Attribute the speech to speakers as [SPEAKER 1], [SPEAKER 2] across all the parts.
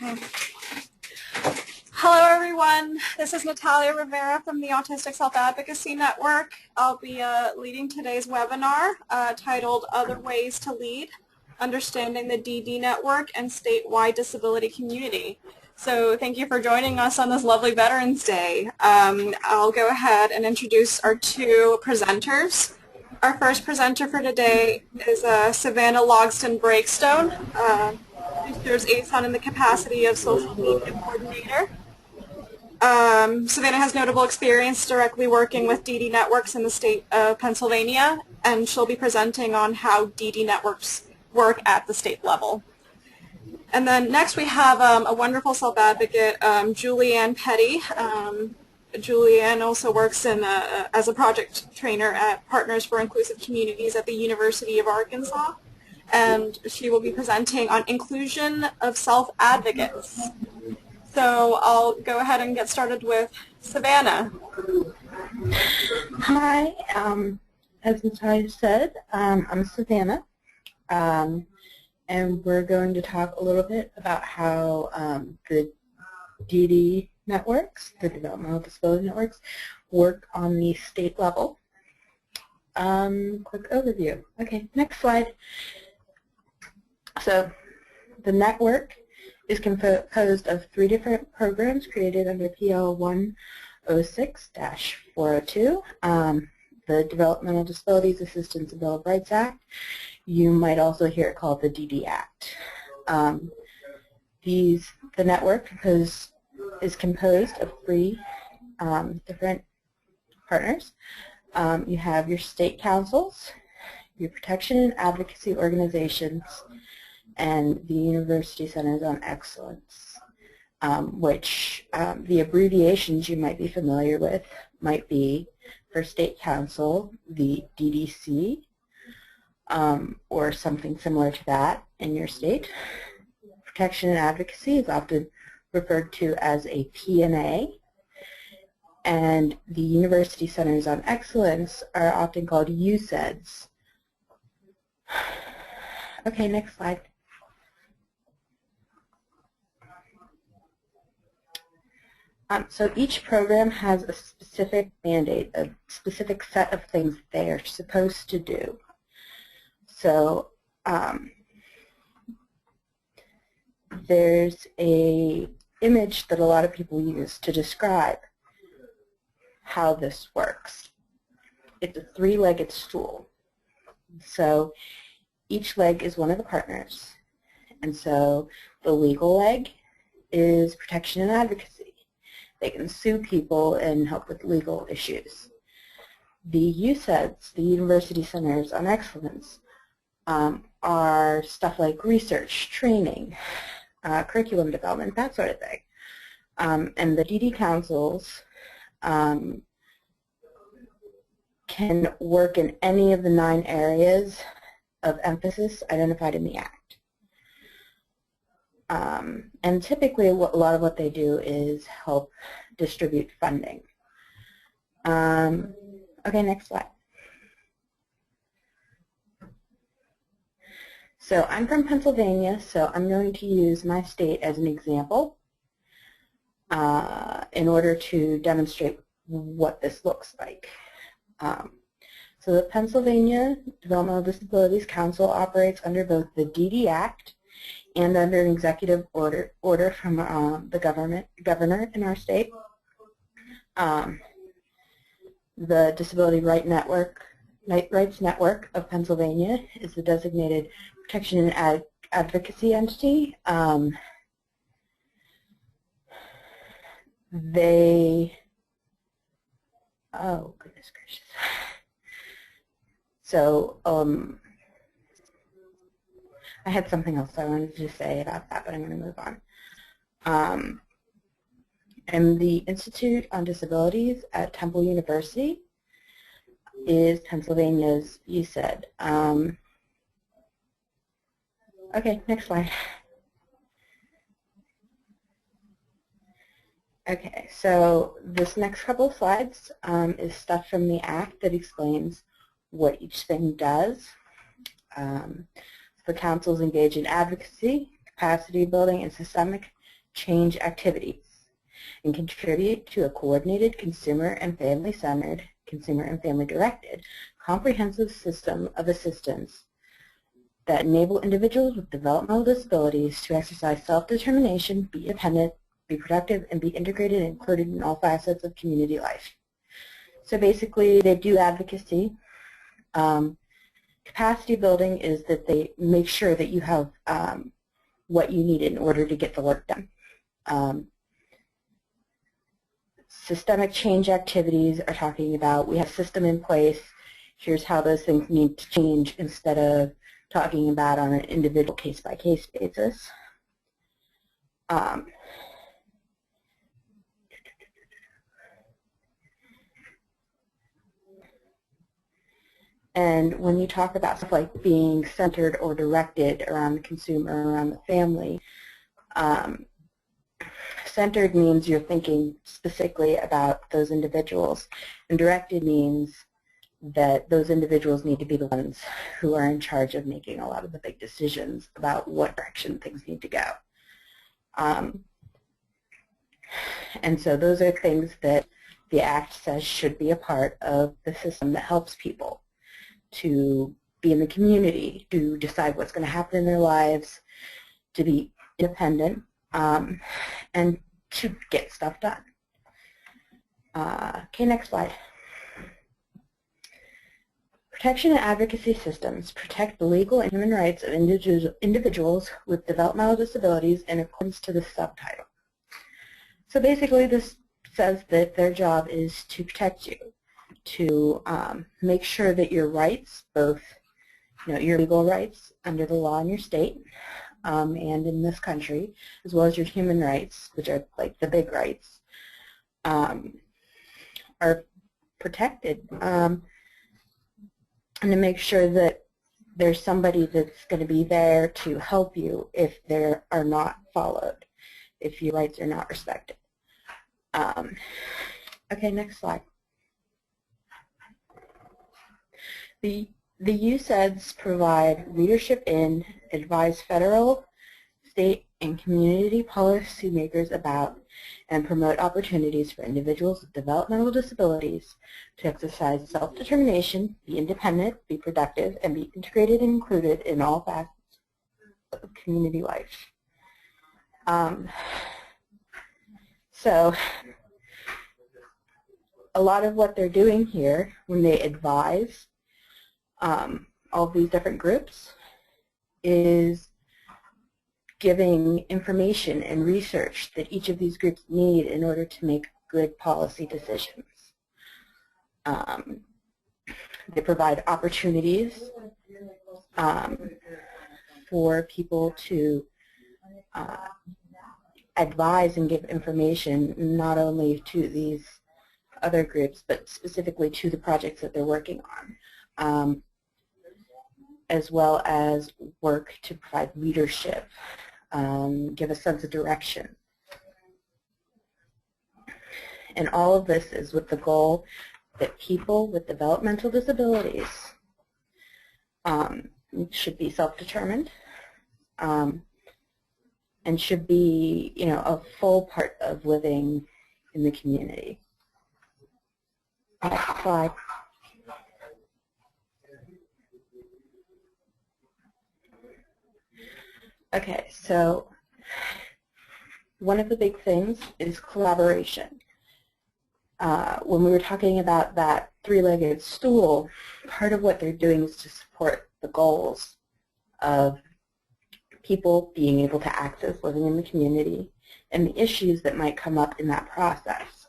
[SPEAKER 1] Okay. Hello everyone, this is Natalia Rivera from the Autistic Self-Advocacy Network. I'll be leading today's webinar titled Other Ways to Lead, Understanding the DD Network and Statewide Disability Community. So thank you for joining us on this lovely Veterans Day. I'll go ahead and introduce our two presenters. Our first presenter for today is Savannah Logsdon-Breakstone, who serves ASON in the capacity of social media coordinator. Savannah has notable experience directly working with DD networks in the state of Pennsylvania, and she'll be presenting on how DD networks work at the state level. And then next we have a wonderful self-advocate, Julianne Petty. Julianne also works as a project trainer at Partners for Inclusive Communities at the University of Arkansas, and she will be presenting on inclusion of self-advocates. So I'll go ahead and get started with Savannah.
[SPEAKER 2] Hi, as Natalia said, I'm Savannah, and we're going to talk a little bit about how the DD networks, the developmental disability networks, work on the state level. Quick overview. Okay, next slide. So the network is composed of 3 different programs created under PL 106-402, the Developmental Disabilities Assistance and Bill of Rights Act. You might also hear it called the DD Act. The network is composed of 3 different partners. You have your state councils, your protection and advocacy organizations, and the University Centers on Excellence, which the abbreviations you might be familiar with might be, for State Council, the DDC, or something similar to that in your state. Protection and Advocacy is often referred to as a PNA, and the University Centers on Excellence are often called UCEDs. Okay, next slide. So each program has a specific mandate, a specific set of things they are supposed to do. So there's a image that a lot of people use to describe how this works. It's a 3-legged stool. So each leg is one of the partners. And so the legal leg is protection and advocacy. They can sue people and help with legal issues. The UCEDs, the University Centers on Excellence, are stuff like research, training, curriculum development, that sort of thing. And the DD councils can work in any of the 9 areas of emphasis identified in the Act. And typically a lot of what they do is help distribute funding. Okay, next slide. So I'm from Pennsylvania, so I'm going to use my state as an example in order to demonstrate what this looks like. So the Pennsylvania Developmental Disabilities Council operates under both the DD Act and under an executive order from the governor in our state. The Disability Rights Network of Pennsylvania is the designated protection and advocacy entity. Oh, goodness gracious. So, I had something else I wanted to say about that, but I'm going to move on. And the Institute on Disabilities at Temple University is Pennsylvania's UCED. Okay, next slide. Okay, so this next couple of slides is stuff from the Act that explains what each thing does. The councils engage in advocacy, capacity building, and systemic change activities and contribute to a coordinated consumer and family-centered, consumer and family-directed, comprehensive system of assistance that enable individuals with developmental disabilities to exercise self-determination, be independent, be productive, and be integrated and included in all facets of community life. So basically, they do advocacy. Capacity building is that they make sure that you have what you need in order to get the work done. Systemic change activities are talking about we have a system in place, here's how those things need to change, instead of talking about on an individual case-by-case basis. And when you talk about stuff like being centered or directed around the consumer, around the family, centered means you're thinking specifically about those individuals, and directed means that those individuals need to be the ones who are in charge of making a lot of the big decisions about what direction things need to go. And so those are things that the Act says should be a part of the system that helps people to be in the community, to decide what's going to happen in their lives, to be independent, and to get stuff done. Okay, next slide. Protection and advocacy systems protect the legal and human rights of individuals with developmental disabilities in accordance to the subtitle. So basically this says that their job is to protect you, to make sure that your rights, both your legal rights under the law in your state and in this country, as well as your human rights, which are like the big rights, are protected, and to make sure that there's somebody that's going to be there to help you if they are not followed, if your rights are not respected. Okay, next slide. The USEDS provide leadership in, advise federal, state, and community policymakers about, and promote opportunities for individuals with developmental disabilities to exercise self-determination, be independent, be productive, and be integrated and included in all facets of community life. So a lot of what they're doing here when they advise all these different groups is giving information and research that each of these groups need in order to make good policy decisions. They provide opportunities for people to advise and give information not only to these other groups, but specifically to the projects that they're working on, as well as work to provide leadership, give a sense of direction. And all of this is with the goal that people with developmental disabilities should be self-determined and should be, a full part of living in the community. Next slide. Okay, so one of the big things is collaboration. When we were talking about that three-legged stool, part of what they're doing is to support the goals of people being able to access living in the community and the issues that might come up in that process.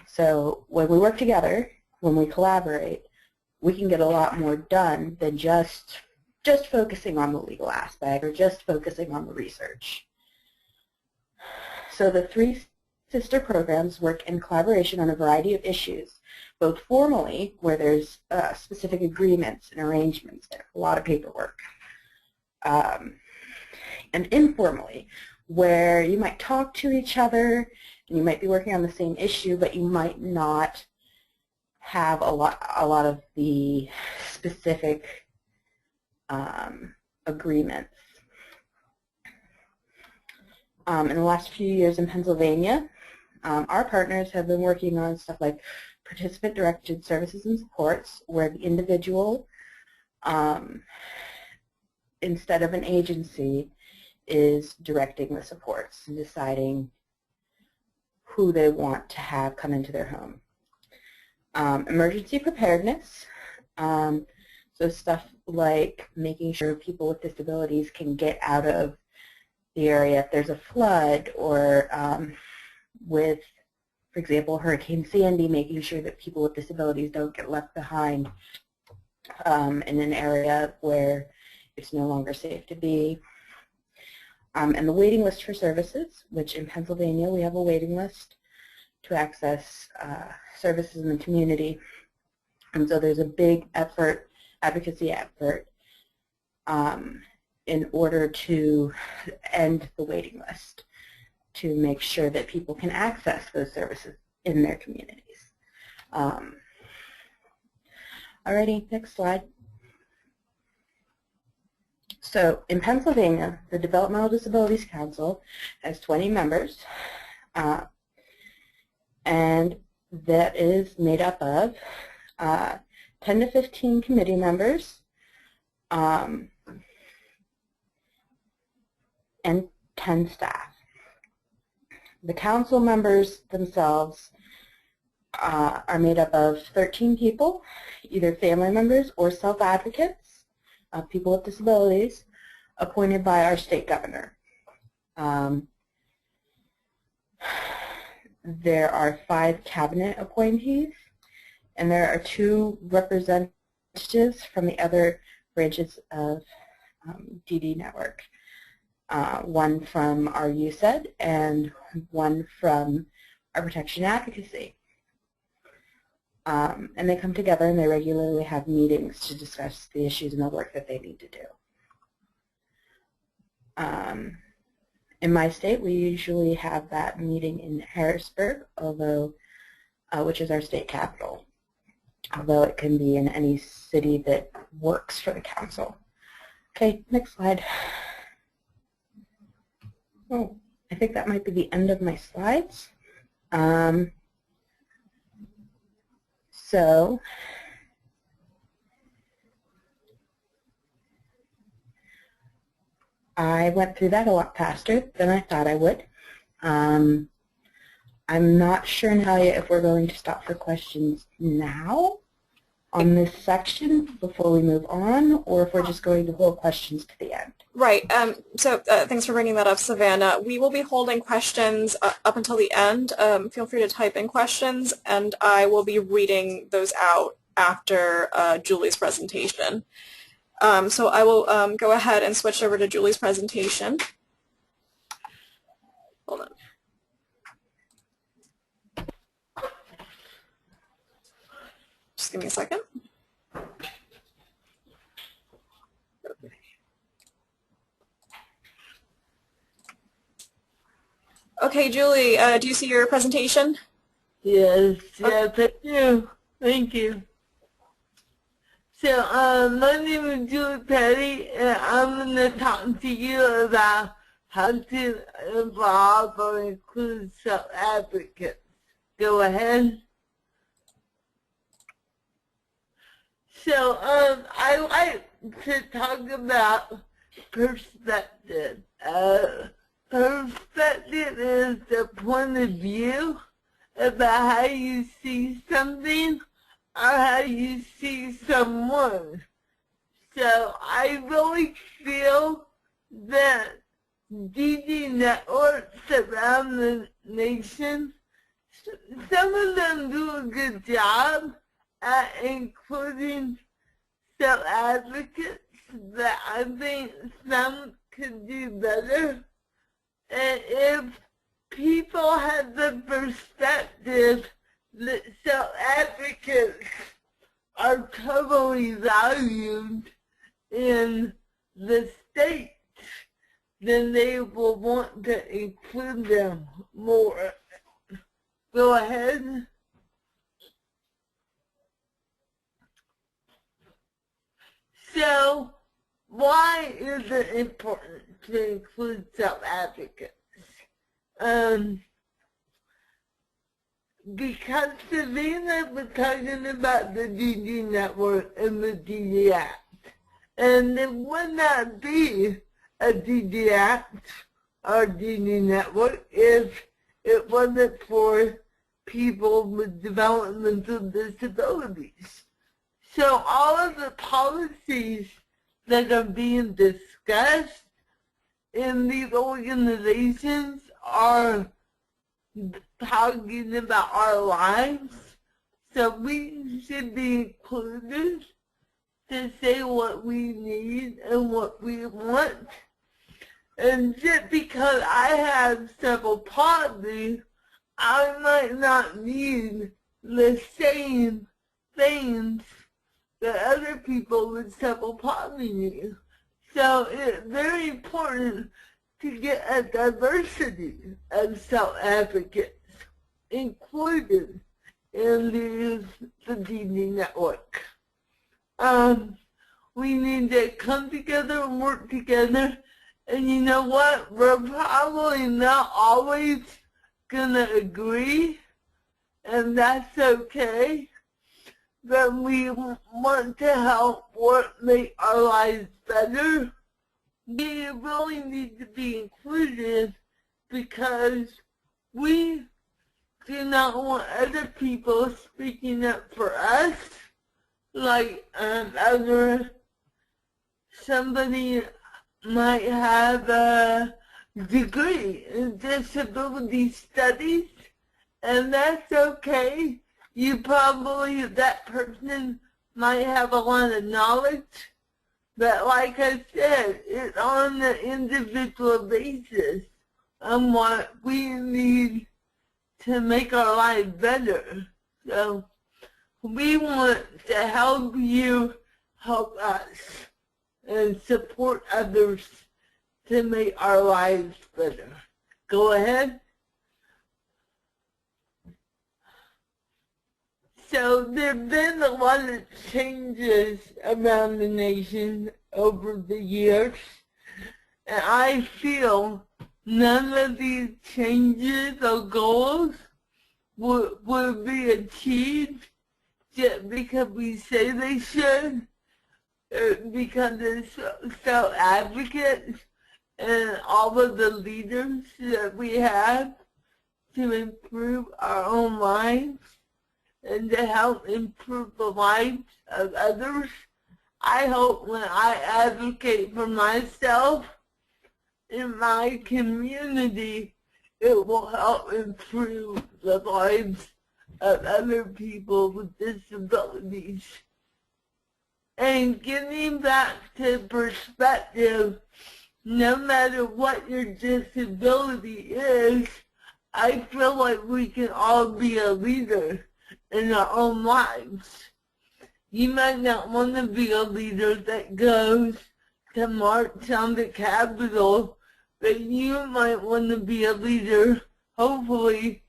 [SPEAKER 2] So when we work together, when we collaborate, we can get a lot more done than just focusing on the legal aspect or just focusing on the research. So the three sister programs work in collaboration on a variety of issues, both formally, where there's specific agreements and arrangements and a lot of paperwork, and informally, where you might talk to each other and you might be working on the same issue, but you might not have a lot of the specific agreements. In the last few years in Pennsylvania, our partners have been working on stuff like participant-directed services and supports, where the individual, instead of an agency, is directing the supports and deciding who they want to have come into their home. Emergency preparedness, so stuff like making sure people with disabilities can get out of the area if there's a flood, or with, for example, Hurricane Sandy, making sure that people with disabilities don't get left behind in an area where it's no longer safe to be. And the waiting list for services, which in Pennsylvania we have a waiting list to access services in the community. And so there's a big effort, advocacy effort, in order to end the waiting list, to make sure that people can access those services in their communities. Alrighty, next slide. So in Pennsylvania, the Developmental Disabilities Council has 20 members, and that is made up of 10 to 15 committee members and 10 staff. The council members themselves are made up of 13 people, either family members or self-advocates, people with disabilities, appointed by our state governor. There are 5 cabinet appointees, and there are 2 representatives from the other branches of DD Network. One from our USED and one from our Protection Advocacy. And they come together and they regularly have meetings to discuss the issues and the work that they need to do. In my state, we usually have that meeting in Harrisburg, although, which is our state capital, although it can be in any city that works for the council. Okay, next slide. Oh, I think that might be the end of my slides. So I went through that a lot faster than I thought I would. I'm not sure, Natalia, if we're going to stop for questions now on this section before we move on, or if we're just going to hold questions to the end.
[SPEAKER 1] Right. So thanks for bringing that up, Savannah. We will be holding questions up until the end. Feel free to type in questions, and I will be reading those out after Julie's presentation. So I will go ahead and switch over to Julie's presentation. Hold on. Just give me a second. Okay, Julie, do you see your presentation?
[SPEAKER 3] Yes, yes, I do. Thank you. So, my name is Julie Petty, and I'm going to talk to you about how to involve or include self-advocates. Go ahead. So, I like to talk about perspective. Perspective is the point of view about how you see something or how you see someone. So I really feel that DD networks around the nation, some of them do a good job at including self-advocates, but I think some could do better. And if people have the perspective that self-advocates are totally valued in the state, then they will want to include them more. Go ahead. So, why is it important to include self-advocates? Because Savannah was talking about the DD network and the DD Act, and it would not be a DD Act or DD network if it wasn't for people with developmental disabilities. So all of the policies that are being discussed in these organizations are talking about our lives, so we should be included to say what we need and what we want. And just because I have cerebral palsy, I might not need the same things that other people with cerebral palsy need. So it's very important to get a diversity of self-advocates included in the DD network. We need to come together and work together, and you know what? We're probably not always gonna agree, and that's okay, but we want to help make our lives better. We really need to be included because we do not want other people speaking up for us, like somebody might have a degree in disability studies, and that's okay. That person might have a lot of knowledge, but like I said, it's on an individual basis on what we need to make our lives better. So we want to help you help us and support others to make our lives better. Go ahead. So there have been a lot of changes around the nation over the years, and I feel none of these changes or goals will be achieved just because we say they should, because it's so advocates and all of the leaders that we have to improve our own lives and to help improve the lives of others. I hope when I advocate for myself in my community, it will help improve the lives of other people with disabilities. And getting back to perspective, no matter what your disability is, I feel like we can all be a leader in our own lives. You might not want to be a leader that goes to march on the Capitol, but you might want to be a leader. Hopefully,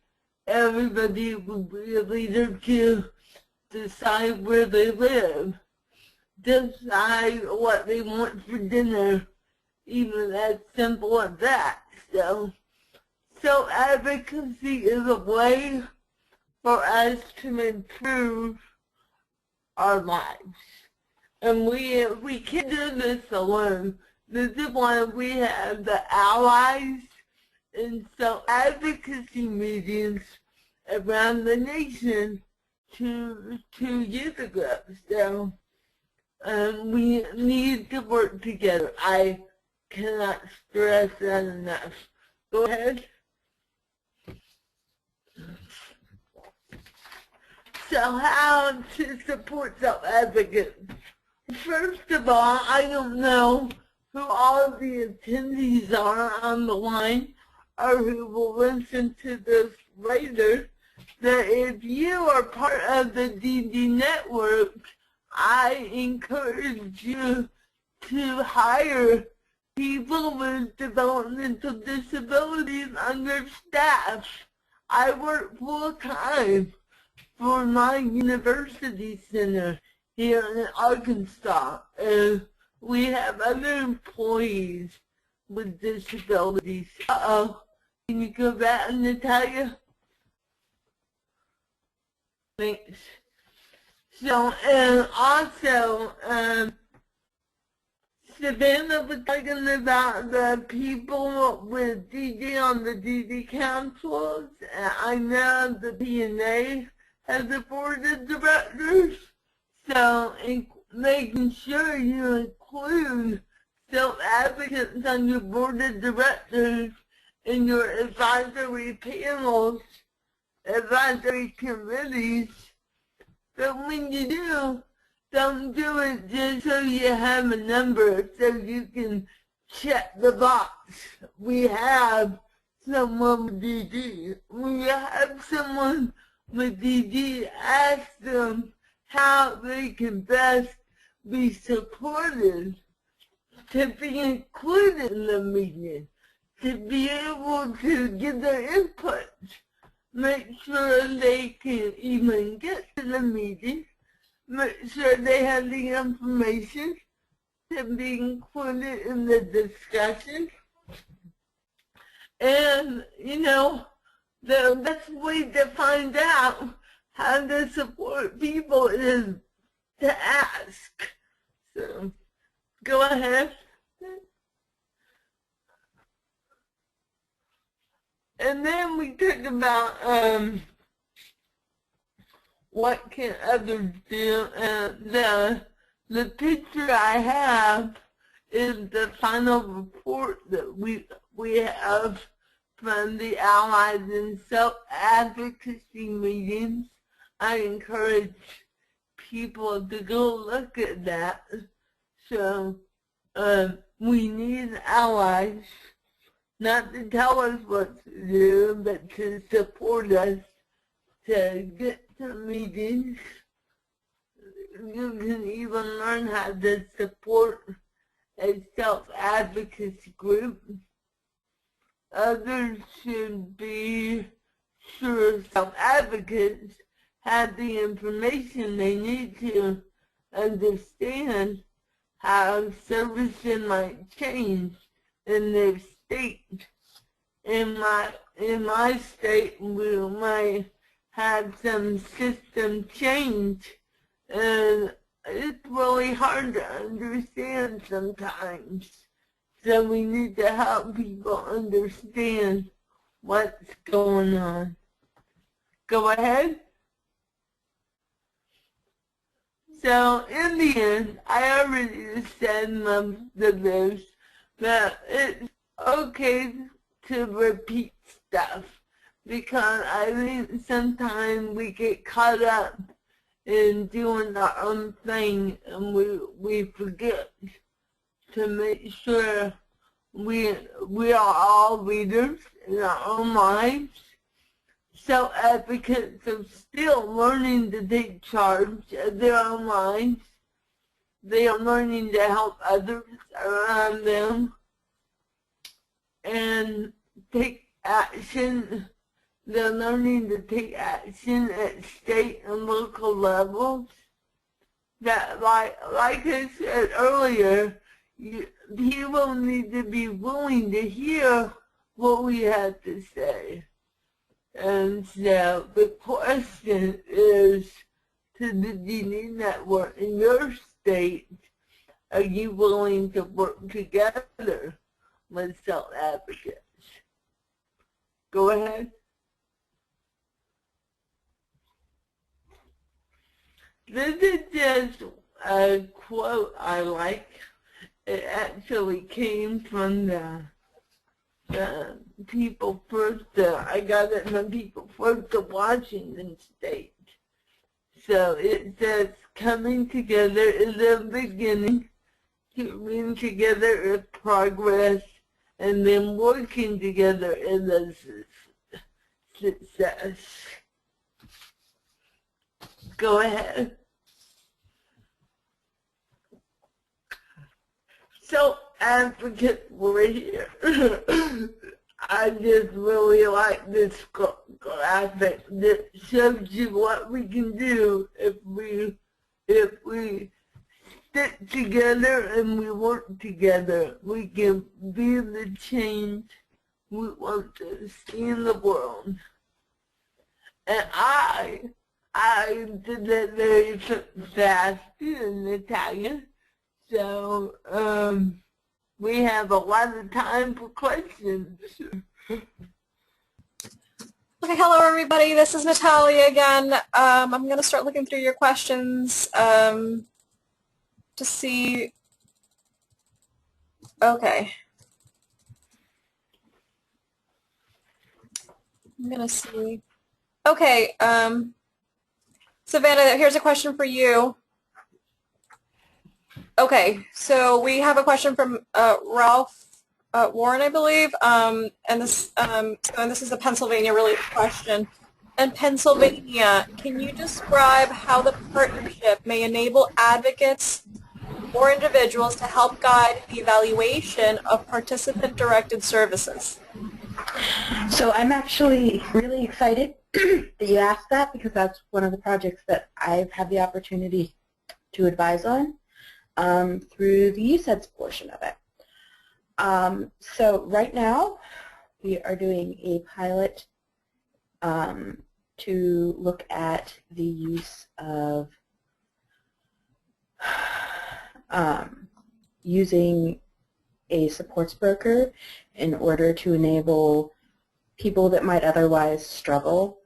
[SPEAKER 3] everybody will be a leader to decide where they live, decide what they want for dinner, even as simple as that. So advocacy is a way for us to improve our lives. And we can't do this alone. This is why we have the allies and advocacy meetings around the nation 2 years ago. So we need to work together. I cannot stress that enough. Go ahead. So how to support self-advocates? First of all, I don't know who all of the attendees are on the line or who will listen to this later, that if you are part of the DD network, I encourage you to hire people with developmental disabilities on your staff. I work full-time for my university center here in Arkansas, and we have other employees with disabilities. Can you go back, Natalia? Thanks. So, and also, Savannah was talking about the people with DD on the DD councils. I know the PNA has a board of directors, so making sure you include self-advocates on your board of directors in your advisory panels, advisory committees. But when you do, don't do it just so you have a number, so you can check the box. We have someone with DD. When you have someone with DD, ask them how they can best be supported to be included in the meeting, to be able to get their input, make sure they can even get to the meeting, make sure they have the information to be included in the discussion. And, you know, the best way to find out how to support people is to ask. So, go ahead. And then we talk about what can others do, and the picture I have is the final report that we have from the Allies and Self-Advocacy meetings. I encourage people to go look at that. So we need allies, not to tell us what to do, but to support us to get to meetings. You can even learn how to support a self-advocacy group. Others should be sure self-advocates have the information they need to understand how services might change in their state. In my state, we might have some system change, and it's really hard to understand sometimes. So we need to help people understand what's going on. Go ahead. So in the end, I already said most of this, that it's okay to repeat stuff, because I think sometimes we get caught up in doing our own thing, and we forget to make sure we are all leaders in our own lives. Self-advocates are still learning to take charge of their own lives. They are learning to help others around them and take action. They're learning to take action at state and local levels. That, like I said earlier, people need to be willing to hear what we have to say. And so the question is to the DD network in your state, are you willing to work together with self-advocates? Go ahead. This is just a quote I like. It actually came from the People First. I got it from People First of Washington State. So it says, coming together is the beginning, keeping together is progress, and then working together is a success. Go ahead. So, advocates were here. I just really like this graphic that shows you what we can do if we stick together and we work together. We can be the change we want to see in the world. And I did it very fast in Italian, so we have a lot of time for questions.
[SPEAKER 1] Okay, hello everybody, this is Natalia again. I'm going to start looking through your questions to see, okay. I'm going to see, okay, Savannah, here's a question for you. Okay, so we have a question from Ralph Warren, I believe, and this is a Pennsylvania-related question. In Pennsylvania, can you describe how the partnership may enable advocates or individuals to help guide the evaluation of participant-directed services?
[SPEAKER 2] So I'm actually really excited that you asked that, because that's one of the projects that I've had the opportunity to advise on through the USEDS portion of it. So right now we are doing a pilot to look at the use of using a supports broker in order to enable people that might otherwise struggle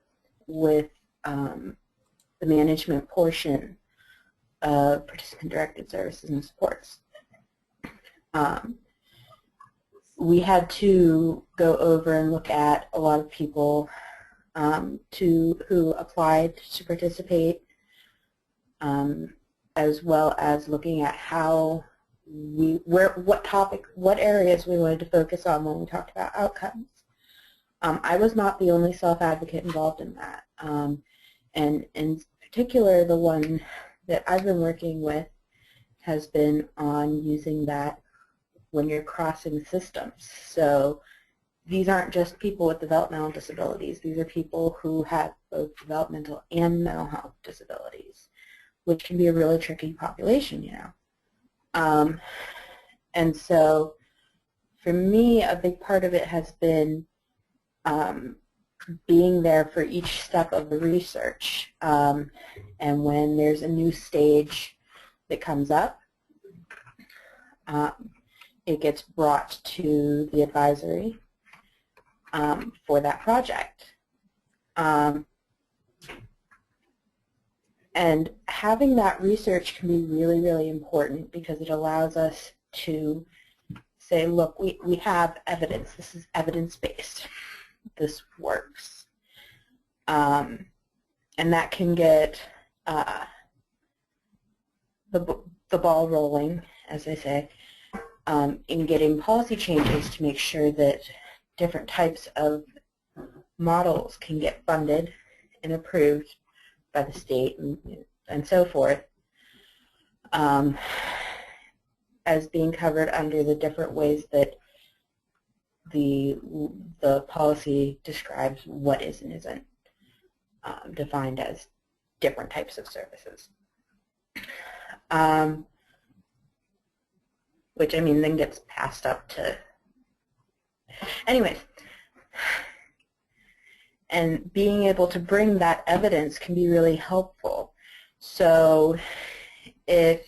[SPEAKER 2] with the management portion of participant-directed services and supports. We had to go over and look at a lot of people who applied to participate, as well as looking at how what areas we wanted to focus on when we talked about outcomes. I was not the only self-advocate involved in that, and in particular the one that I've been working with has been on using that when you're crossing systems. So these aren't just people with developmental disabilities. These are people who have both developmental and mental health disabilities, which can be a really tricky population, you know. And so for me, a big part of it has been being there for each step of the research. And when there's a new stage that comes up, it gets brought to the advisory for that project. And having that research can be really, really important, because it allows us to say, look, we have evidence. This is evidence-based. This works. And that can get the ball rolling, as I say, in getting policy changes to make sure that different types of models can get funded and approved by the state and so forth, as being covered under the different ways that the policy describes what is and isn't defined as different types of services. Which, I mean, then gets passed up to, anyways. And being able to bring that evidence can be really helpful. So if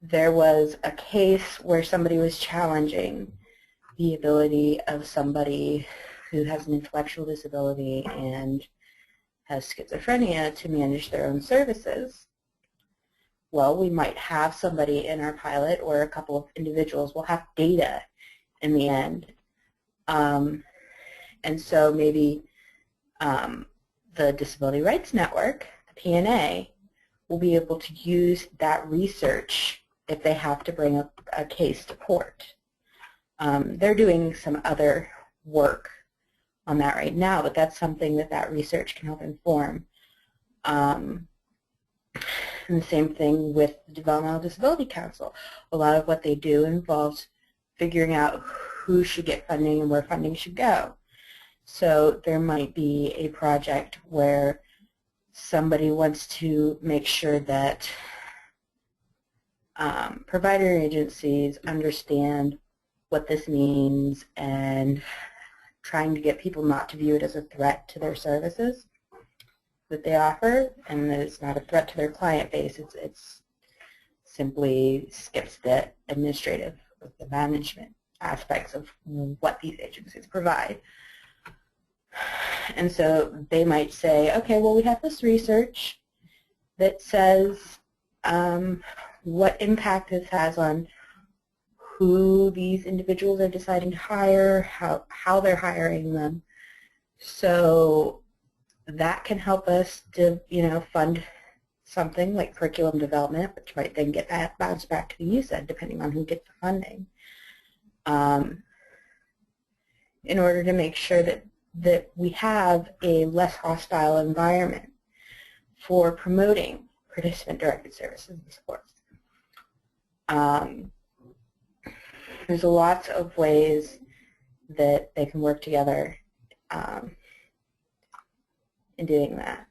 [SPEAKER 2] there was a case where somebody was challenging the ability of somebody who has an intellectual disability and has schizophrenia to manage their own services, well, we might have somebody in our pilot, or a couple of individuals will have data in the end. And so maybe the Disability Rights Network, the PNA, will be able to use that research if they have to bring a case to court. They're doing some other work on that right now, but that's something that research can help inform. And the same thing with the Developmental Disability Council. A lot of what they do involves figuring out who should get funding and where funding should go. So there might be a project where somebody wants to make sure that provider agencies understand what this means and trying to get people not to view it as a threat to their services that they offer, and that it's not a threat to their client base. It's simply skips the administrative, the management aspects of what these agencies provide. And so they might say, okay, well, we have this research that says what impact this has on who these individuals are deciding to hire, how they're hiring them. So that can help us to, fund something like curriculum development, which might then get bounced back to the USED depending on who gets the funding, in order to make sure that we have a less hostile environment for promoting participant-directed services and supports. There's lots of ways that they can work together in doing that.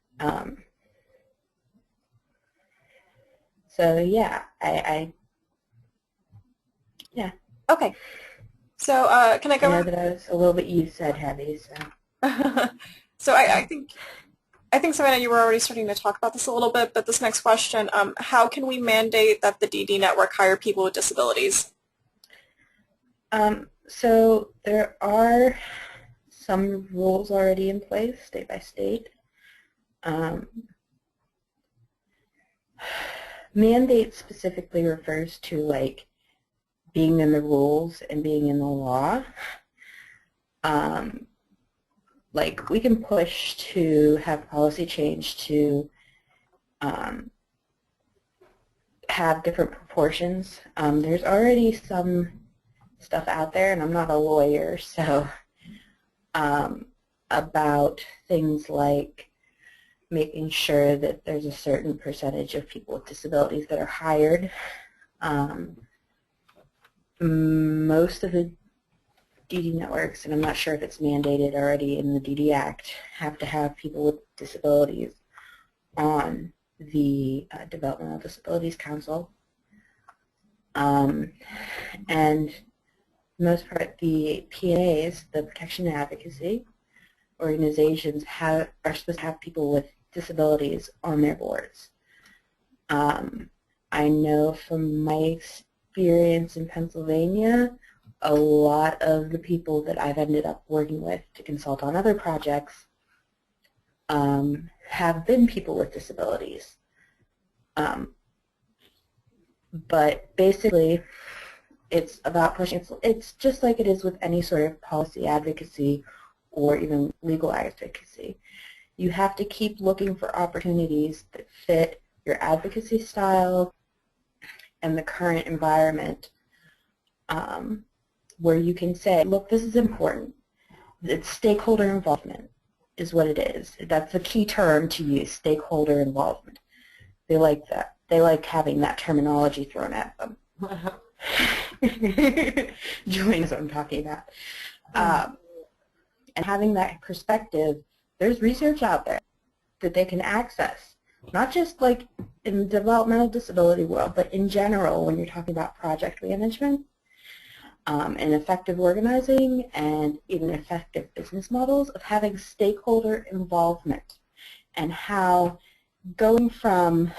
[SPEAKER 2] So yeah, yeah.
[SPEAKER 1] Okay. So can I go?
[SPEAKER 2] I know that I was a little bit USED heavy, so.
[SPEAKER 1] So I think Savannah, you were already starting to talk about this a little bit, but this next question, how can we mandate that the DD network hire people with disabilities?
[SPEAKER 2] So there are some rules already in place, state by state. Mandate specifically refers to like being in the rules and being in the law. Like we can push to have policy change to have different proportions. There's already some stuff out there, and I'm not a lawyer, so about things like making sure that there's a certain percentage of people with disabilities that are hired. Most of the DD networks, and I'm not sure if it's mandated already in the DD Act, have to have people with disabilities on the Developmental Disabilities Council. And for the most part, the PAs, the Protection and Advocacy organizations, are supposed to have people with disabilities on their boards. I know from my experience in Pennsylvania, a lot of the people that I've ended up working with to consult on other projects have been people with disabilities. But basically, it's about pushing. It's just like it is with any sort of policy advocacy or even legal advocacy. You have to keep looking for opportunities that fit your advocacy style and the current environment, where you can say, look, this is important. It's stakeholder involvement is what it is. That's the key term to use, stakeholder involvement. They like that. They like having that terminology thrown at them. Join is what I'm talking about. And having that perspective, there's research out there that they can access, not just like in the developmental disability world, but in general when you're talking about project management and effective organizing and even effective business models, of having stakeholder involvement and how going from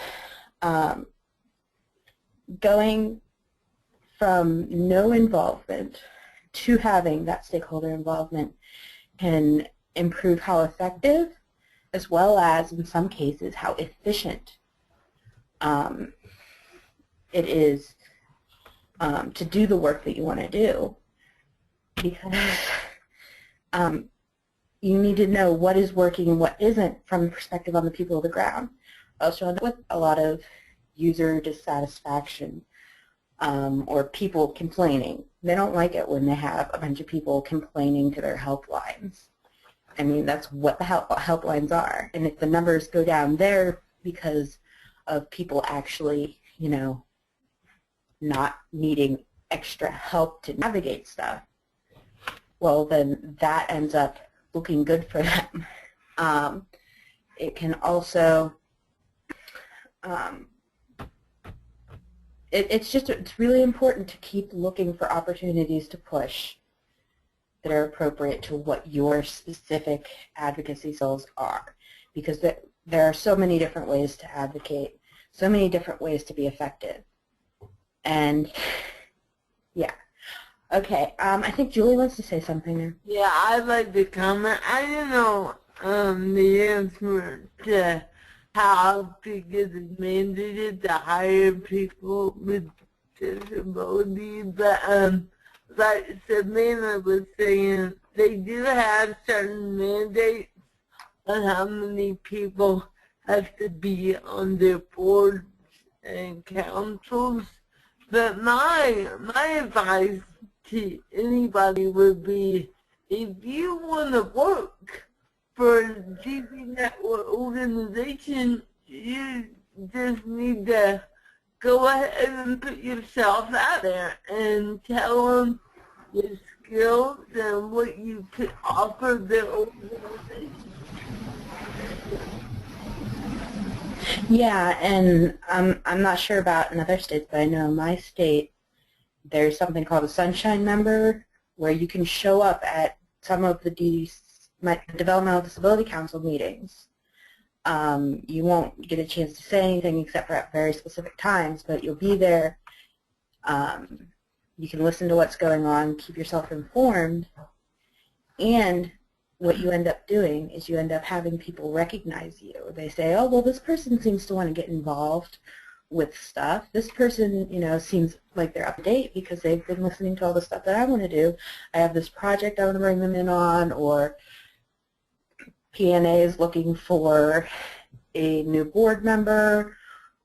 [SPEAKER 2] no involvement to having that stakeholder involvement can improve how effective, as well as, in some cases, how efficient it is to do the work that you want to do. Because you need to know what is working and what isn't from the perspective on the people of the ground. I also end up with a lot of user dissatisfaction or people complaining. They don't like it when they have a bunch of people complaining to their helplines. I mean, that's what the helplines are. And if the numbers go down there because of people actually, not needing extra help to navigate stuff, well, then that ends up looking good for them. It can also it's really important to keep looking for opportunities to push that are appropriate to what your specific advocacy skills are, because there are so many different ways to advocate, so many different ways to be effective. And yeah. Okay, I think Julie wants to say something now.
[SPEAKER 3] Yeah, I'd like to comment. I don't know the answer to how to get it mandated to hire people with disabilities, but like Savannah was saying, they do have certain mandates on how many people have to be on their boards and councils. But my advice to anybody would be, if you want to work for a DD network organization, you just need to go ahead and put yourself out there and tell them your skills and what you could offer their organization.
[SPEAKER 2] Yeah, and I'm not sure about in other states, but I know in my state there's something called a sunshine member, where you can show up at some of the Developmental Disability Council meetings. You won't get a chance to say anything except for at very specific times, but you'll be there. You can listen to what's going on, keep yourself informed, and what you end up doing is you end up having people recognize you. They say, oh, well, this person seems to want to get involved with stuff. This person, you know, seems like they're up to date because they've been listening to all the stuff that I want to do. I have this project I want to bring them in on, or PNA is looking for a new board member,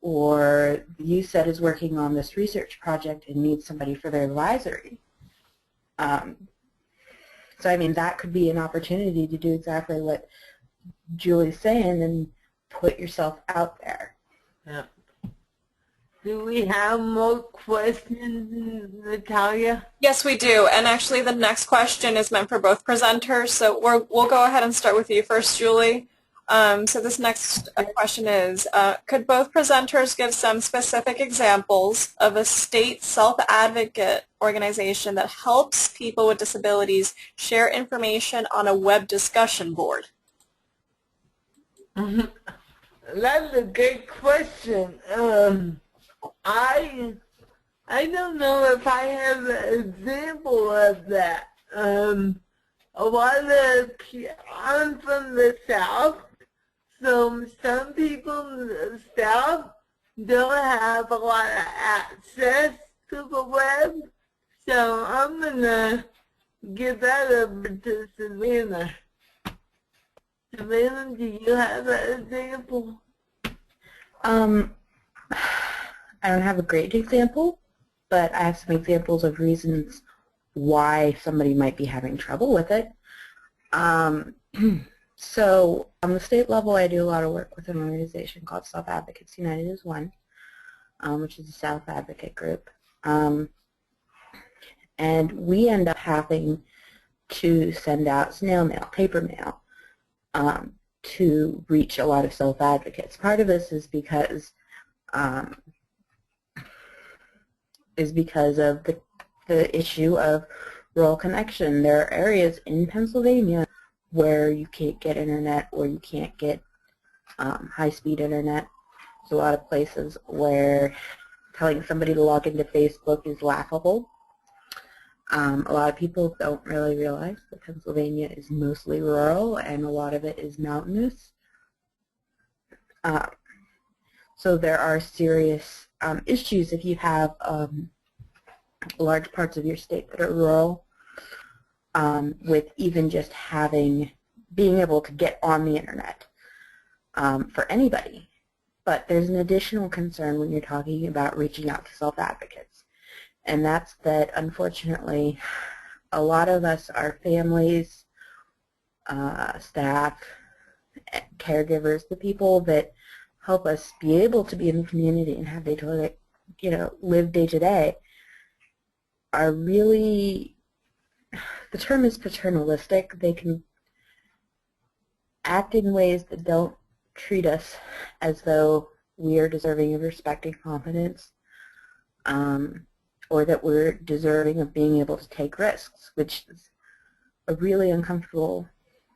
[SPEAKER 2] or the USET is working on this research project and needs somebody for their advisory. So I mean, that could be an opportunity to do exactly what Julie's saying and put yourself out there.
[SPEAKER 3] Yeah. Do we have more questions, Natalia?
[SPEAKER 1] Yes, we do. And actually, the next question is meant for both presenters. So we'll go ahead and start with you first, Julie. So this next question is, could both presenters give some specific examples of a state self-advocate organization that helps people with disabilities share information on a web discussion board?
[SPEAKER 3] That's a great question. I don't know if I have an example of that. A lot of I'm from the South, so some people in the South don't have a lot of access to the web, so I'm going to give that over to Savannah. Savannah, do you have an example?
[SPEAKER 2] I don't have a great example, but I have some examples of reasons why somebody might be having trouble with it. So on the state level, I do a lot of work with an organization called Self-Advocates United as One, which is a self-advocate group. And we end up having to send out snail mail, paper mail, to reach a lot of self-advocates. Part of this is because of the issue of rural connection. There are areas in Pennsylvania where you can't get internet, or you can't get high-speed internet. There's a lot of places where telling somebody to log into Facebook is laughable. A lot of people don't really realize that Pennsylvania is mostly rural and a lot of it is mountainous. So there are serious issues if you have large parts of your state that are rural, with even just being able to get on the internet for anybody. But there's an additional concern when you're talking about reaching out to self-advocates, and that's that unfortunately a lot of us are families, staff, caregivers, the people that help us be able to be in the community and have day-to-day, live day-to-day, are really, the term is paternalistic. They can act in ways that don't treat us as though we are deserving of respect and confidence. or that we're deserving of being able to take risks, which is a really uncomfortable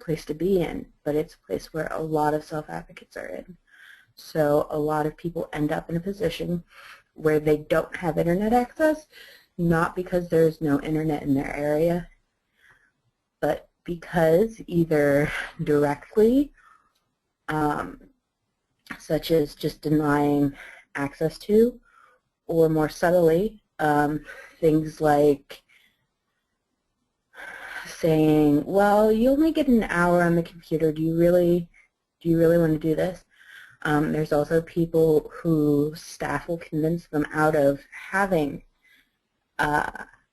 [SPEAKER 2] place to be in, but it's a place where a lot of self-advocates are in. So a lot of people end up in a position where they don't have internet access, not because there's no internet in their area, but because either directly, such as just denying access to, or more subtly, things like saying, well, you only get an hour on the computer. Do you really want to do this? There's also people who staff will convince them out of having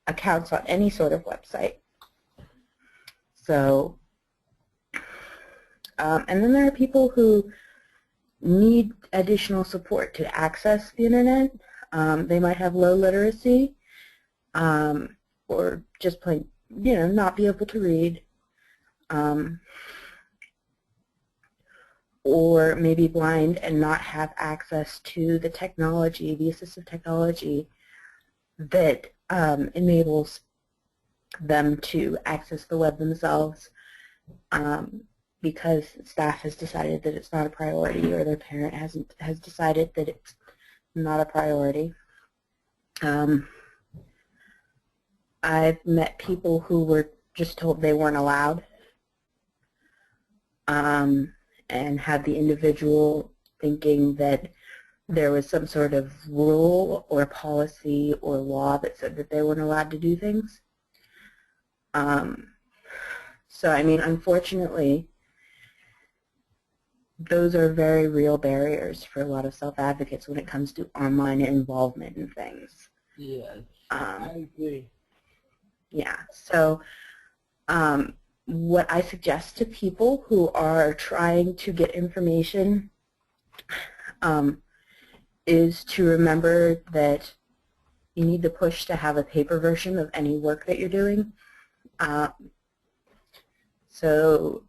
[SPEAKER 2] accounts on any sort of website. So, and then there are people who need additional support to access the internet. They might have low literacy, or just plain, not be able to read, or maybe blind and not have access to the technology, the assistive technology that enables them to access the web themselves, because staff has decided that it's not a priority, or their parent has decided that it's not a priority. I've met people who were just told they weren't allowed, and had the individual thinking that there was some sort of rule or policy or law that said that they weren't allowed to do things. So, I mean, unfortunately, those are very real barriers for a lot of self-advocates when it comes to online involvement in things.
[SPEAKER 3] Yes, I agree.
[SPEAKER 2] Yeah, so what I suggest to people who are trying to get information is to remember that you need to push to have a paper version of any work that you're doing. So,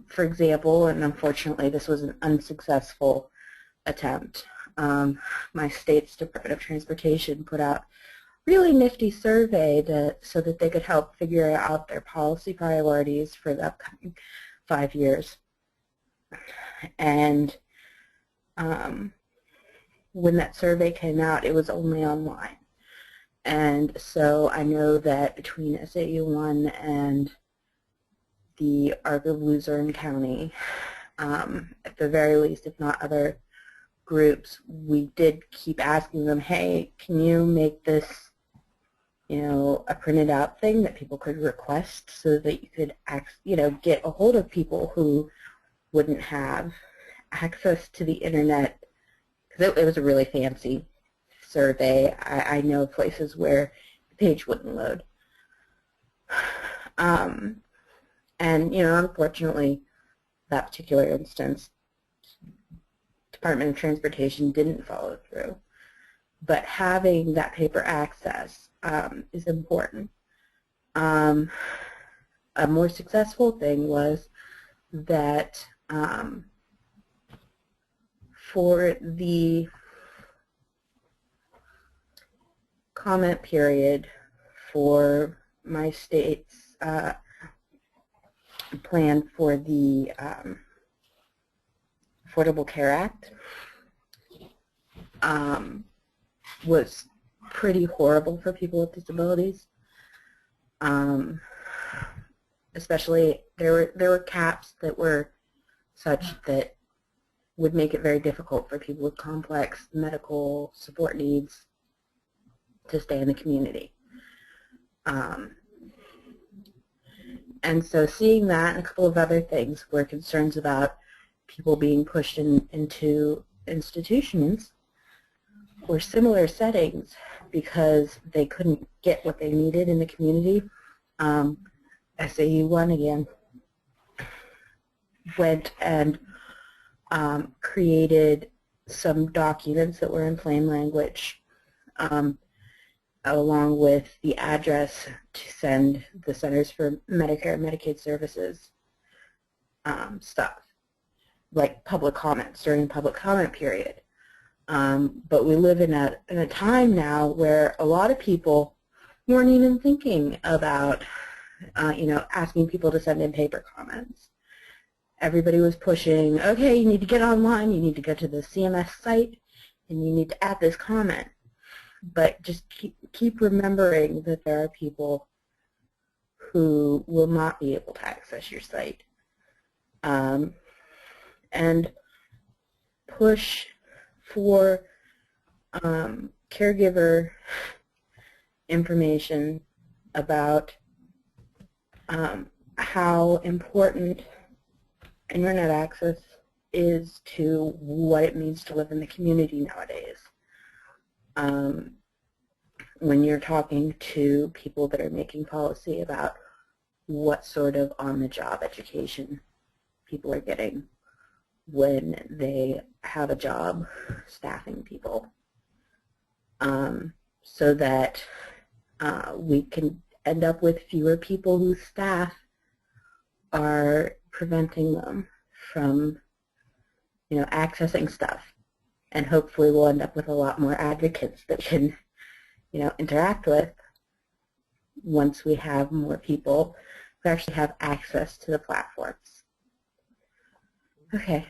[SPEAKER 2] for example, and unfortunately this was an unsuccessful attempt, my state's Department of Transportation put out a really nifty survey so that they could help figure out their policy priorities for the upcoming 5 years. And when that survey came out, it was only online. And so I know that between SAU1 and the Arc of Luzerne County, at the very least, if not other groups, we did keep asking them, hey, can you make this, a printed out thing that people could request so that you could, get a hold of people who wouldn't have access to the internet, because it was a really fancy survey. I know places where the page wouldn't load. And, unfortunately, that particular instance, Department of Transportation didn't follow through. But having that paper access is important. A more successful thing was that for the comment period for my state's plan for the Affordable Care Act was pretty horrible for people with disabilities. Especially there were caps that were such that would make it very difficult for people with complex medical support needs to stay in the community. And so seeing that and a couple of other things were concerns about people being pushed into institutions or similar settings because they couldn't get what they needed in the community. SAU1 again went and created some documents that were in plain language, along with the address to send the Centers for Medicare and Medicaid Services stuff, like public comments during the public comment period. But we live in a time now where a lot of people weren't even thinking about, asking people to send in paper comments. Everybody was pushing, okay, you need to get online, you need to go to the CMS site, and you need to add this comment. But just keep remembering that there are people who will not be able to access your site. And push for caregiver information about how important internet access is to what it means to live in the community nowadays. When you're talking to people that are making policy about what sort of on-the-job education people are getting when they have a job staffing people, so that we can end up with fewer people whose staff are preventing them from, accessing stuff. And hopefully we'll end up with a lot more advocates that can, interact with once we have more people who actually have access to the platforms. Okay.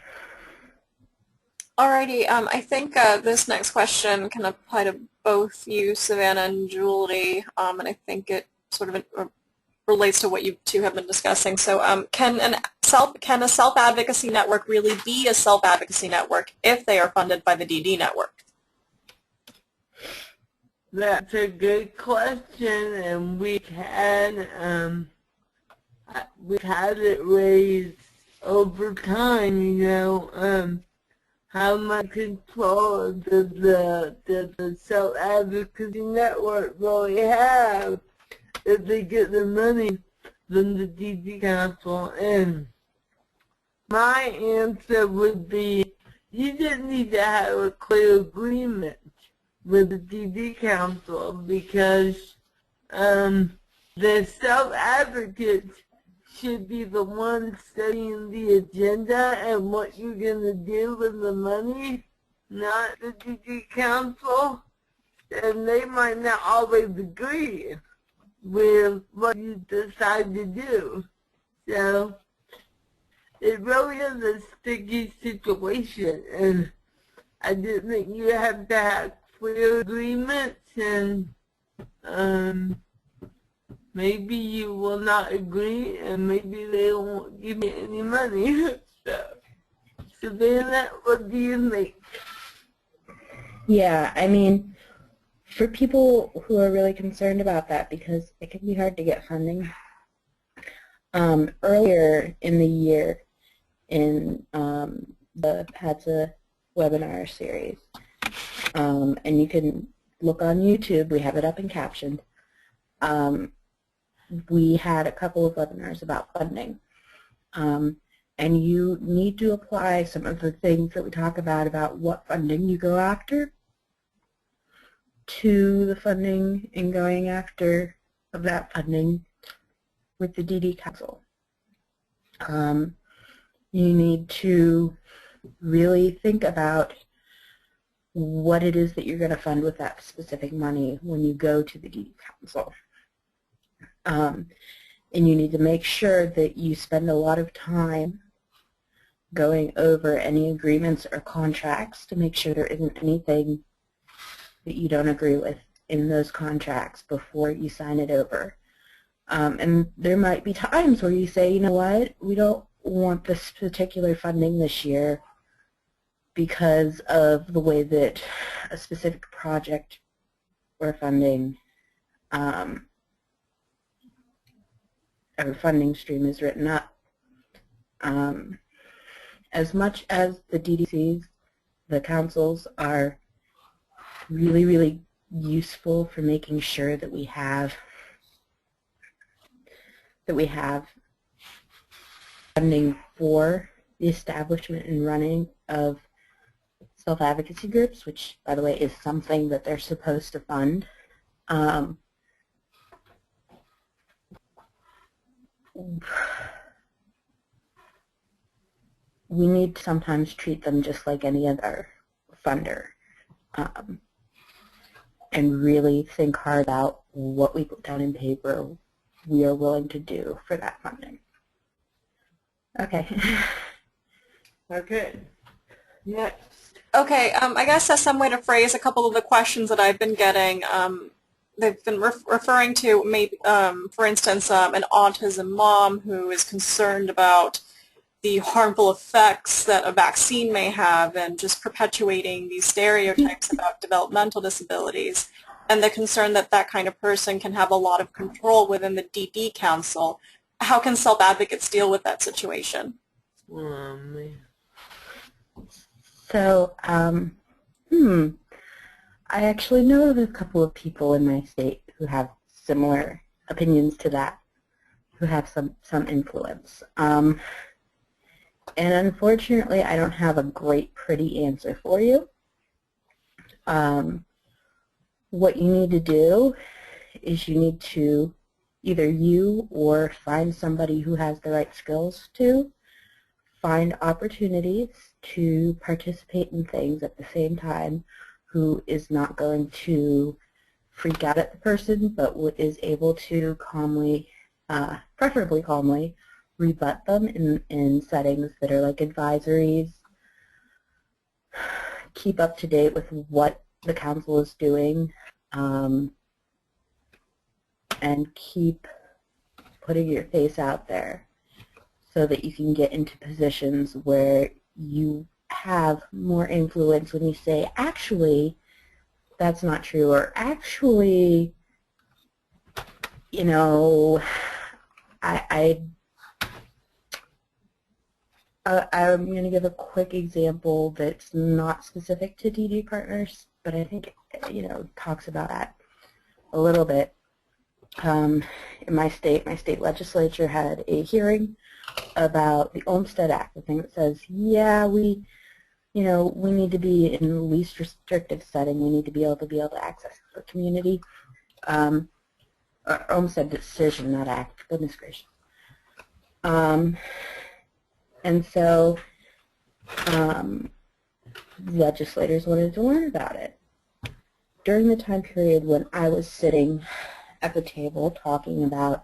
[SPEAKER 1] Alrighty, I think this next question can apply to both you, Savannah, and Julie, and I think it sort of relates to what you two have been discussing. So can a self-advocacy network really be a self-advocacy network if they are funded by the DD network?
[SPEAKER 3] That's a good question, and we've had it raised over time, how much control does the self-advocacy network really have if they get the money from the DD Council? And my answer would be, you just need to have a clear agreement with the DD Council, because the self-advocates should be the ones setting the agenda and what you're going to do with the money, not the DD Council. And they might not always agree with what you decide to do. So it really is a sticky situation, and I just think you have to have clear agreements, and maybe you will not agree, and maybe they won't give you any money. So, Savannah, what do you think?
[SPEAKER 2] Yeah, I mean, for people who are really concerned about that, because it can be hard to get funding, earlier in the year in the PADSA webinar series, and you can look on YouTube, we have it up and captioned, we had a couple of webinars about funding. And you need to apply some of the things that we talk about what funding you go after, to the funding and going after of that funding with the DD Council. You need to really think about what it is that you're going to fund with that specific money when you go to the DD Council. And you need to make sure that you spend a lot of time going over any agreements or contracts to make sure there isn't anything that you don't agree with in those contracts before you sign it over. And there might be times where you say, you know what, we don't want this particular funding this year because of the way that a specific project or funding or funding stream is written up. As much as the DDCs, the councils, are really, really useful for making sure that we have funding for the establishment and running of self-advocacy groups, which, by the way, is something that they're supposed to fund. We need to sometimes treat them just like any other funder. um, and really think hard about what we put down in paper we are willing to do for that funding. Okay.
[SPEAKER 3] Okay. Next.
[SPEAKER 1] Okay, I guess that's some way to phrase a couple of the questions that I've been getting. They've been referring to, maybe, for instance, an autism mom who is concerned about the harmful effects that a vaccine may have and just perpetuating these stereotypes about developmental disabilities, and the concern that that kind of person can have a lot of control within the DD Council. How can self-advocates deal with that situation?
[SPEAKER 2] So, I actually know of a couple of people in my state who have similar opinions to that, who have some influence. And unfortunately, I don't have a great, pretty answer for you. What you need to do is you need to, either you or find somebody who has the right skills to, find opportunities to participate in things at the same time, who is not going to freak out at the person, but is able to calmly, preferably calmly, rebut them in settings that are like advisories, keep up to date with what the council is doing, and keep putting your face out there so that you can get into positions where you have more influence when you say, actually, that's not true, or actually, you know, I'm going to give a quick example that's not specific to DD partners, but I think, you know, talks about that a little bit. In my state legislature had a hearing about the Olmstead Act, the thing that says, yeah, we need to be in the least restrictive setting. We need to be able to access the community. Olmstead decision, not act. Goodness gracious. And so legislators wanted to learn about it. During the time period when I was sitting at the table talking about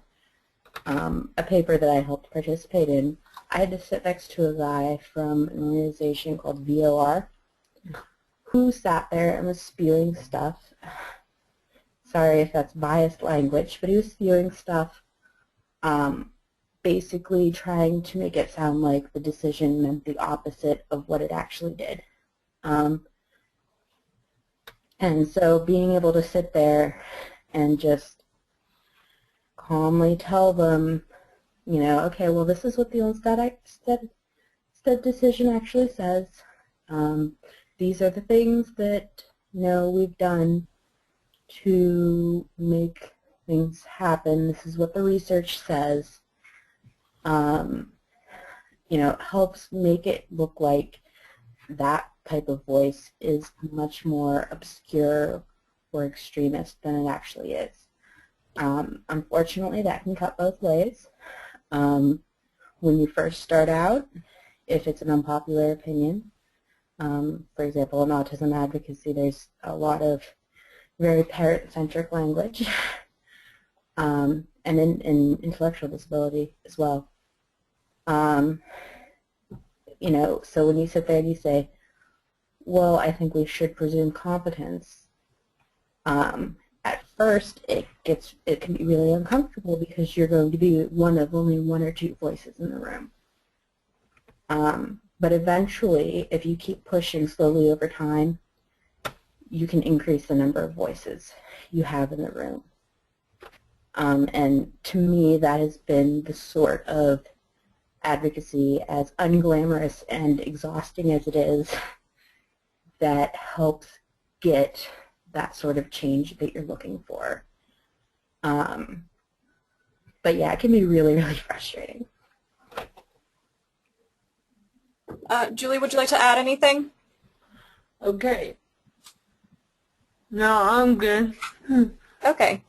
[SPEAKER 2] a paper that I helped participate in, I had to sit next to a guy from an organization called VOR who sat there and was spewing stuff. Sorry if that's biased language, but he was spewing stuff, basically trying to make it sound like the decision meant the opposite of what it actually did. And so being able to sit there and just calmly tell them, you know, okay, well, this is what the Olmstead decision actually says. These are the things that, you know, we've done to make things happen. This is what the research says. You know, it helps make it look like that type of voice is much more obscure or extremist than it actually is. Unfortunately, that can cut both ways. When you first start out, if it's an unpopular opinion, for example, in autism advocacy, there's a lot of very parent-centric language, and in intellectual disability as well. You know, so when you sit there and you say, well, I think we should presume competence, at first it can be really uncomfortable because you're going to be one of only one or two voices in the room. But eventually, if you keep pushing slowly over time, you can increase the number of voices you have in the room. And to me, that has been the sort of advocacy, as unglamorous and exhausting as it is, that helps get that sort of change that you're looking for. But yeah, it can be really, really frustrating.
[SPEAKER 1] Julie, would you like to add anything?
[SPEAKER 3] Okay. No, I'm good.
[SPEAKER 1] Okay.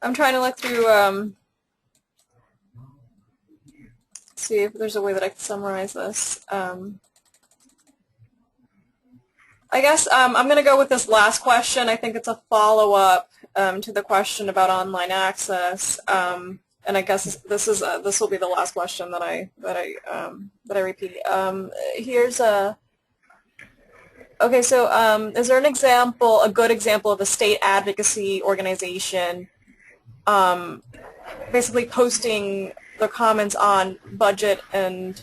[SPEAKER 1] I'm trying to look through, see if there's a way that I can summarize this. I guess I'm going to go with this last question. I think it's a follow-up to the question about online access, and I guess this will be the last question that I repeat. Here's a okay. So is there an example, a good example of a state advocacy organization, basically posting their comments on budget and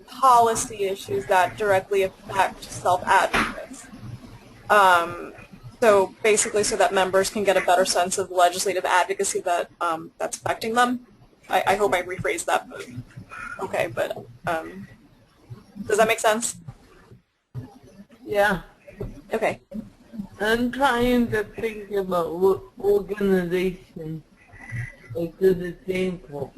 [SPEAKER 1] policy issues that directly affect self-advocates. So basically so that members can get a better sense of legislative advocacy that that's affecting them. I hope I rephrased that, but okay, but does that make sense?
[SPEAKER 3] Yeah.
[SPEAKER 1] Okay.
[SPEAKER 3] I'm trying to think about what organization a good example.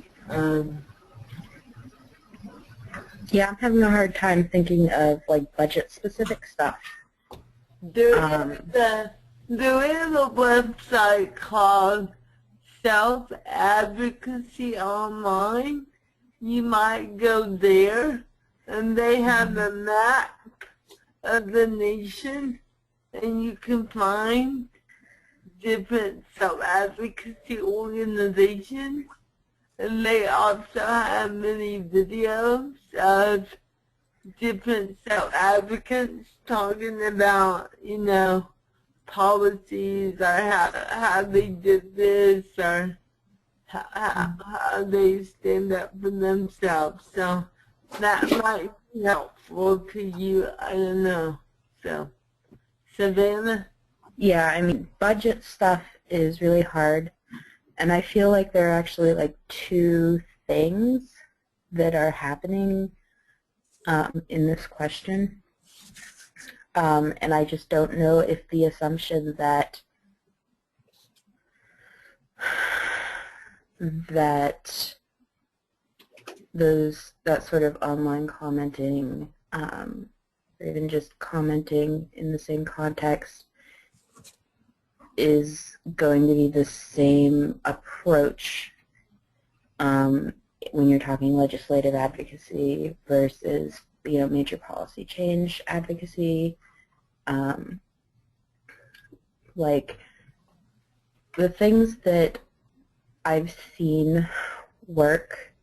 [SPEAKER 2] Yeah, I'm having a hard time thinking of like budget-specific stuff.
[SPEAKER 3] There is a website called Self-Advocacy Online. You might go there, and they have a map of the nation, and you can find different self-advocacy organizations. And they also have many videos of different self-advocates talking about, you know, policies or how they did this or how they stand up for themselves. So that might be helpful to you. I don't know. So, Savannah?
[SPEAKER 2] Yeah, I mean, budget stuff is really hard. And I feel like there are actually like two things that are happening in this question. And I just don't know if the assumption that that sort of online commenting, or even just commenting in the same context, is going to be the same approach when you're talking legislative advocacy versus, you know, major policy change advocacy. Like the things that I've seen work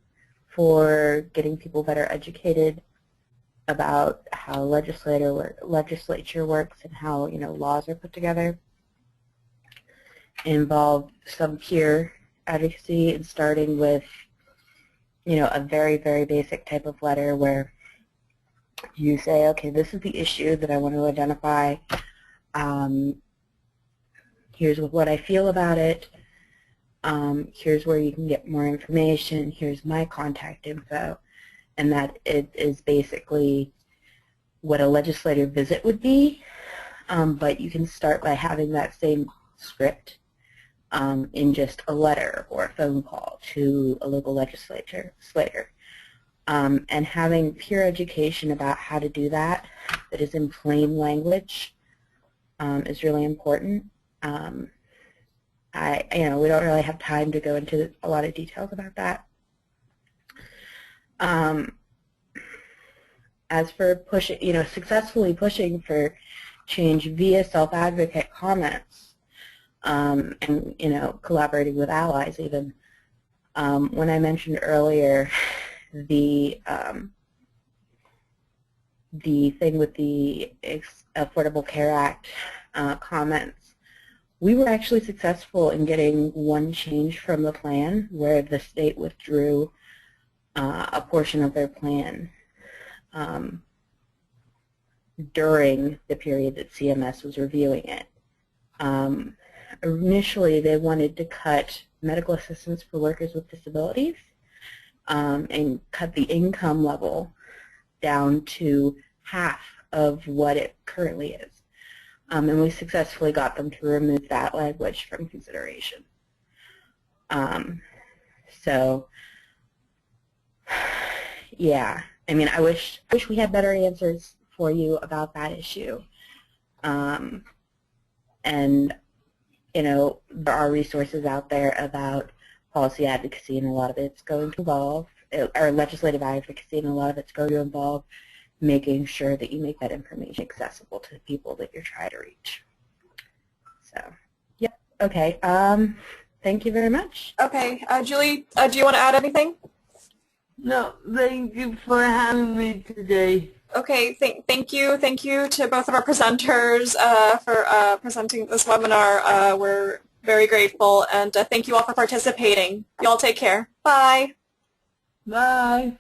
[SPEAKER 2] for getting people better educated about how legislature works and how, you know, laws are put together involve some peer advocacy, and starting with, you know, a very, very basic type of letter where you say, okay, this is the issue that I want to identify. Here's what I feel about it. Here's where you can get more information. Here's my contact info. And that it is basically what a legislative visit would be, but you can start by having that same script in just a letter or a phone call to a local legislator. And having peer education about how to do that is in plain language is really important. You know, we don't really have time to go into a lot of details about that. As for pushing, you know, successfully pushing for change via self-advocate comments, and, you know, collaborating with allies even. When I mentioned earlier the thing with the Affordable Care Act comments, we were actually successful in getting one change from the plan where the state withdrew a portion of their plan during the period that CMS was reviewing it. Initially, they wanted to cut medical assistance for workers with disabilities and cut the income level down to half of what it currently is. And we successfully got them to remove that language from consideration. So, yeah, I mean, I wish we had better answers for you about that issue. And, you know, there are resources out there about policy advocacy, and a lot of it's going to involve, or legislative advocacy, and a lot of it's going to involve making sure that you make that information accessible to the people that you're trying to reach. So, yeah, okay. Thank you very much.
[SPEAKER 1] Okay, Julie, do you want to add anything?
[SPEAKER 3] No, thank you for having me today.
[SPEAKER 1] Okay, thank you to both of our presenters for presenting this webinar. We're very grateful, and thank you all for participating. You all take care. Bye.
[SPEAKER 3] Bye.